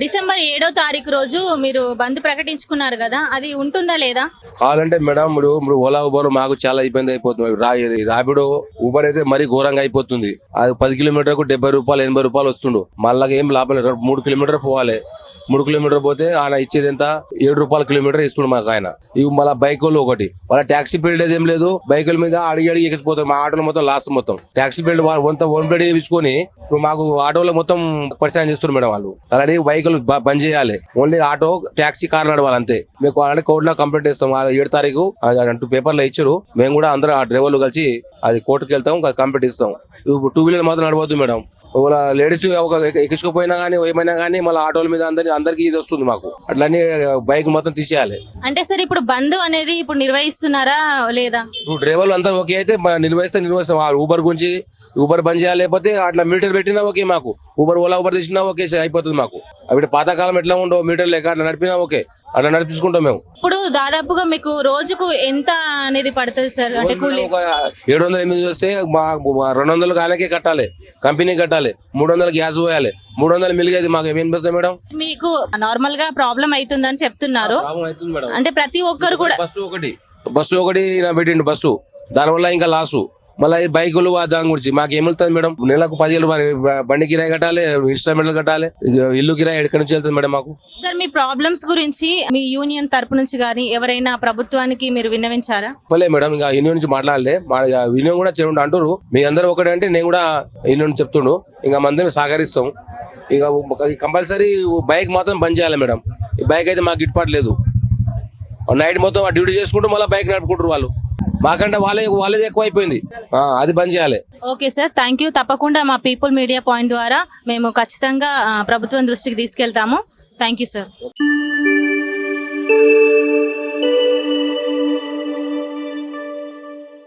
December 7వ తారీఖు రోజు మీరు బంద్ ప్రకటించుకున్నారు కదా, అది ఉంటుందా లేదా? కావాలంటే మేడం ఇప్పుడు ఓలా ఊబర్ మాకు చాలా ఇబ్బంది అయిపోతుంది. రాపిడో ఊబర్ అయితే మరీ ఘోరంగా అయిపోతుంది. అది 10 కిలోమీటర్కు 70 రూపాయలు 80 రూపాయలు వస్తుండు. మళ్ళీ ఏం లాభం లేదు. 3 కిలోమీటర్ పోవాలి. 3 కిలోమీటర్ పోతే ఆయన ఇచ్చేది ఎంత 7 రూపాయల కిలోమీటర్ ఇస్తుండు మాకు ఆయన. ఇవి మళ్ళీ బైకులు ఒకటి వాళ్ళ ట్యాక్సీ ఫీల్డ్ ఏం లేదు. బైకుల మీద అడిగి ఎక్కిపోతారు. మా ఆటోలు మొత్తం లాస్ మొత్తం ట్యాక్సీ ఫీల్డ్ ఓన్ ప్లేట్ వేయించుకొని ఇప్పుడు మాకు ఆటోలో మొత్తం పరిచయం చేస్తున్నారు మేడం వాళ్ళు. అలాంటి బైకులు బంద్ చేయాలి. ఓన్లీ ఆటో ట్యాక్సీ కార్ నడవాలి అంతే. మీకు అలాంటి కోర్టులో కంప్లైంట్ ఇస్తాం. 7 తారీఖు అంటూ పేపర్లో ఇచ్చారు. మేము కూడా అందరూ ఆ డ్రైవర్లు కలిసి అది కోర్టుకు వెళ్తాం, కంప్లైంట్ ఇస్తాం. 2 వీలర్ మాత్రం నడవద్దు మేడం. లేడీస్ ఎక్కించుకుపోయినా గానీ ఏమైనా గానీ మళ్ళీ ఆటోల మీద అందరికి ఇది వస్తుంది మాకు. అట్లనే బైక్ మొత్తం తీసేయాలి. అంటే సార్ ఇప్పుడు బంద్ అనేది ఇప్పుడు నిర్వహిస్తున్నారా లేదా? ఇప్పుడు డ్రైవర్లు అంతా ఓకే అయితే నిర్వహిస్తాం. ఊబర్ గురించి ఊబర్ బంద్ చేయాలి. లేకపోతే అట్లా మీటర్ పెట్టినా ఓకే మాకు. ఓలా ఊబర్ తీసినా ఓకే అయిపోతుంది మాకు. అవి పాతకాలం ఎట్లా ఉండవు మీటర్ లేక అట్లా నడిపినా ఓకే. అట్లా నడిపించుకుంటాం మేము. ఇప్పుడు దాదాపుగా మీకు రోజుకు ఎంత అనేది పడుతుంది సార్? అంటే కూలీ 700 వస్తే 200 ఆయనకే కట్టాలి, కంపెనీ కట్టాలి. 300 గ్యాస్ పోయాలి, 300 మిలిగేది మాకు ఏమేమి వస్తాయి మేడం? మీకు నార్మల్ గా ప్రాబ్లం అవుతుందని చెప్తున్నారు. అవుతుంది మేడం. అంటే ప్రతి ఒక్కరు కూడా బస్సు ఒకటి పెట్టిండు బస్సు. దానివల్ల ఇంకా లాసు. మళ్ళీ బైకులు దాని గురించి మాకు ఏమవుతుంది మేడం? నెలకు 10,000 బండి కిరాయి కట్టాలి, ఇన్స్టాల్మెంట్లు కట్టాలి, ఇల్లు కిరాయి ఎక్కడి నుంచి వెళ్తుంది మేడం మాకు? సార్ మీ ప్రాబ్లమ్స్ గురించి మీ యూనియన్ తరపు నుంచి గానీ ఎవరైనా ప్రభుత్వానికి మీరు విన్నవించారా? చెప్పలే మేడం. ఇంకా యూనియన్ నుంచి మాట్లాడలే. మా యూనియన్ కూడా చేయండి అంటారు. మీ అందరూ ఒకటి అంటే నేను కూడా యూనియన్ చెప్తుండు. ఇంకా మందిని సహకరిస్తాం. ఇంకా కంపల్సరీ బైక్ మాత్రం బంద్ చేయాలి మేడం. ఈ బైక్ అయితే మాకు గిట్టుబాటు లేదు. నైట్ మొత్తం డ్యూటీ చేసుకుంటూ మళ్ళీ బైక్ నడుపుకుంటారు వాళ్ళు. మాకంటే వాళ్ళేది ఎక్కువ అయిపోయింది. అది బంద్ చేయాలి. Okay sir, thank you. తప్పకుండా మా పీపుల్ మీడియా పాయింట్ ద్వారా మేము ఖచ్చితంగా ప్రభుత్వం దృష్టికి తీసుకెళ్తాము. Thank you sir.